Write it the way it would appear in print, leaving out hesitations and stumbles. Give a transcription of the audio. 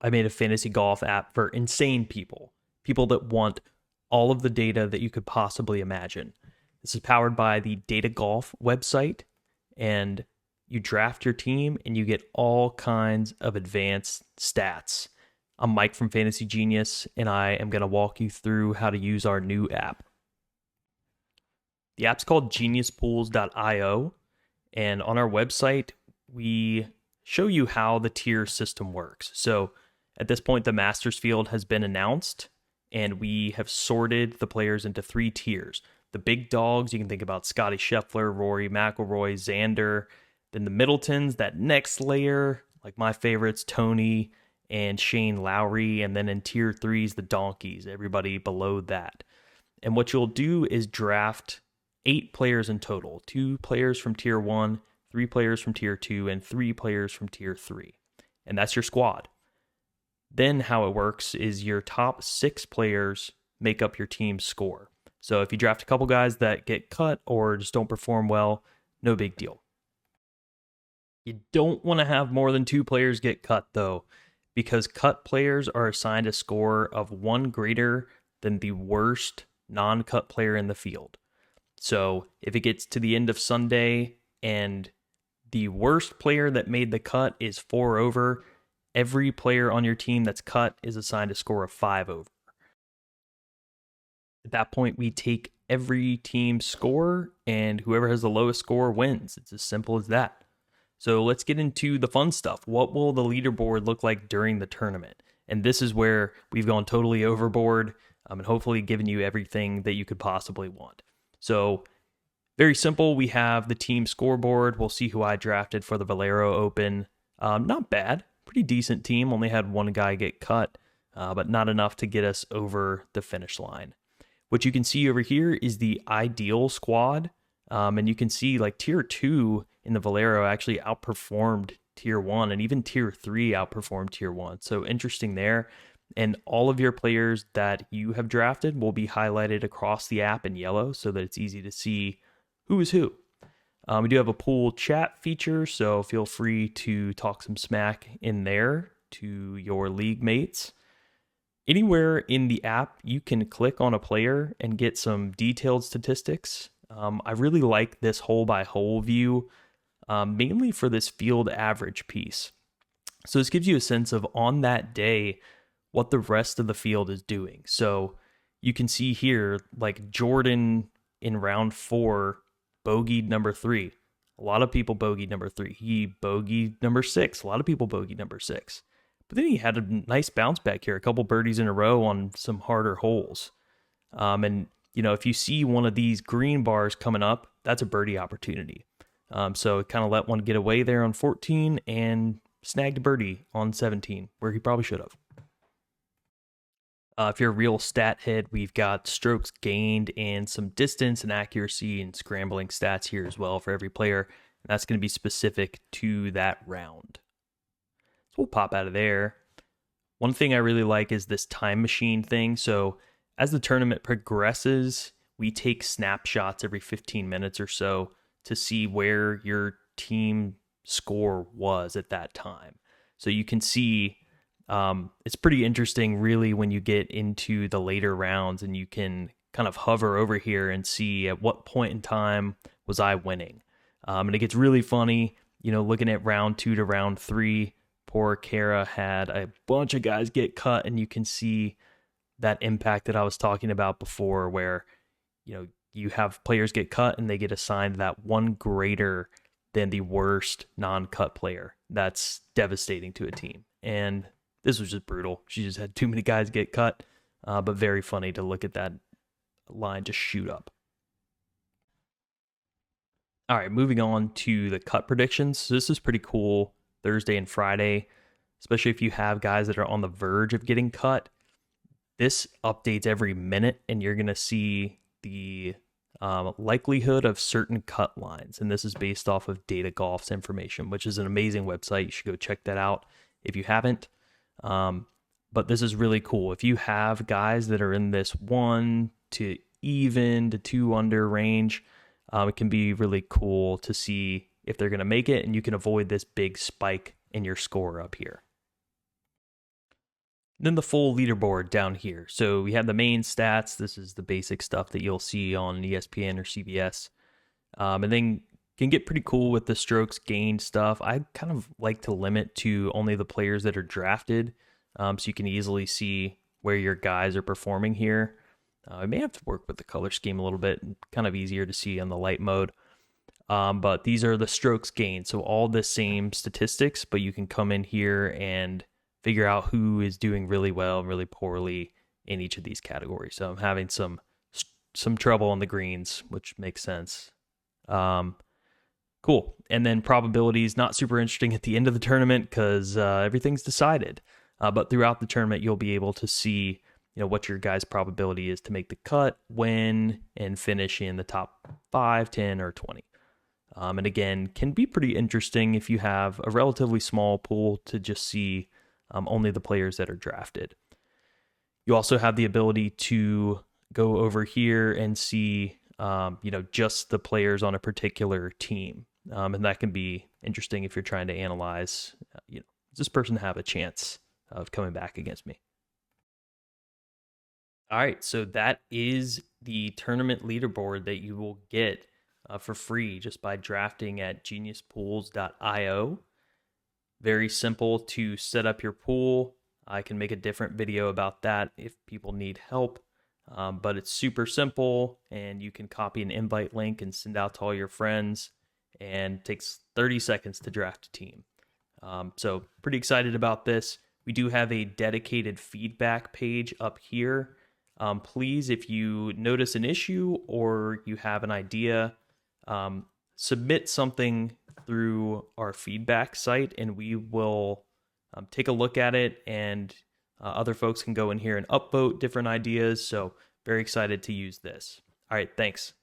I made a fantasy golf app for insane people, people that want all of the data that you could possibly imagine. This is powered by the Data Golf website, and you draft your team and you get all kinds of advanced stats. I'm Mike from Fantasy Genius, and I am going to walk you through how to use our new app. The app's called geniuspools.io, and on our website, we show you how the tier system works. So at this point, the Masters field has been announced, and we have sorted the players into 3 tiers. The big dogs, you can think about Scotty Scheffler, Rory McIlroy, Xander. Then the Middletons, that next layer, like my favorites, Tony and Shane Lowry. And then in tier 3s, the donkeys, everybody below that. And what you'll do is draft 8 players in total, 2 players from tier 1, 3 players from tier 2, and 3 players from tier 3. And that's your squad. Then how it works is your top 6 players make up your team's score. So if you draft a couple guys that get cut or just don't perform well, no big deal. You don't want to have more than 2 players get cut, though, because cut players are assigned a score of 1 greater than the worst non-cut player in the field. So if it gets to the end of Sunday and the worst player that made the cut is 4 over, every player on your team that's cut is assigned a score of 5 over. At that point, we take every team's score, and whoever has the lowest score wins. It's as simple as that. So let's get into the fun stuff. What will the leaderboard look like during the tournament? And this is where we've gone totally overboard and hopefully given you everything that you could possibly want. So very simple. We have the team scoreboard. We'll see who I drafted for the Valero Open. Not bad. Pretty decent team. Only had 1 guy get cut, but not enough to get us over the finish line. What you can see over here is the ideal squad. And you can see like tier 2 in the Valero actually outperformed tier 1, and even tier 3 outperformed tier 1. So interesting there. And all of your players that you have drafted will be highlighted across the app in yellow so that it's easy to see who is who. We do have a pool chat feature, so feel free to talk some smack in there to your league mates. Anywhere in the app, you can click on a player and get some detailed statistics. I really like this hole by hole view, mainly for this field average piece. So this gives you a sense of on that day what the rest of the field is doing. So you can see here, like Jordan in round 4 bogeyed number 3. A lot of people bogeyed number 3. He bogeyed number 6. A lot of people bogeyed number 6. But then he had a nice bounce back here, a couple birdies in a row on some harder holes. And, you know, if you see one of these green bars coming up, that's a birdie opportunity. So kind of let one get away there on 14 and snagged a birdie on 17, where he probably should have. If you're a real stat head, we've got strokes gained and some distance and accuracy and scrambling stats here as well for every player. And that's going to be specific to that round. So we'll pop out of there. One thing I really like is this time machine thing. So as the tournament progresses, we take snapshots every 15 minutes or so to see where your team score was at that time. So you can see it's pretty interesting really when you get into the later rounds and you can kind of hover over here and see at what point in time was I winning. And it gets really funny, you know, looking at round 2 to round 3, poor Kara had a bunch of guys get cut, and you can see that impact that I was talking about before where, you know, you have players get cut and they get assigned that 1 greater than the worst non-cut player. That's devastating to a team. And this was just brutal. She just had too many guys get cut, but very funny to look at that line just shoot up. All right, moving on to the cut predictions. So this is pretty cool Thursday and Friday, especially if you have guys that are on the verge of getting cut. This updates every minute, and you're going to see the likelihood of certain cut lines. And this is based off of Data Golf's information, which is an amazing website. You should go check that out if you haven't. But this is really cool. If you have guys that are in this 1 to even to 2 under range, it can be really cool to see if they're going to make it, and you can avoid this big spike in your score up here. Then the full leaderboard down here. So we have the main stats. This is the basic stuff that you'll see on ESPN or CBS. And then can get pretty cool with the strokes gained stuff. I kind of like to limit to only the players that are drafted, so you can easily see where your guys are performing here. I may have to work with the color scheme a little bit, kind of easier to see on the light mode. But these are the strokes gained, so all the same statistics, but you can come in here and figure out who is doing really well and really poorly in each of these categories. So I'm having some trouble on the greens, which makes sense. Cool. And then probabilities, not super interesting at the end of the tournament because everything's decided. But throughout the tournament, you'll be able to see, what your guy's probability is to make the cut, win, and finish in the top 5, 10, or 20. And again, can be pretty interesting if you have a relatively small pool to just see only the players that are drafted. You also have the ability to go over here and see, just the players on a particular team. And that can be interesting if you're trying to analyze, does this person have a chance of coming back against me? All right, so that is the tournament leaderboard that you will get for free just by drafting at geniuspools.io. Very simple to set up your pool. I can make a different video about that if people need help. But it's super simple, and you can copy an invite link and send out to all your friends, and it takes 30 seconds to draft a team. So pretty excited about this. We do have a dedicated feedback page up here. Please, if you notice an issue or you have an idea, submit something through our feedback site, and we will take a look at it, and other folks can go in here and upvote different ideas. So very excited to use this. All right, thanks.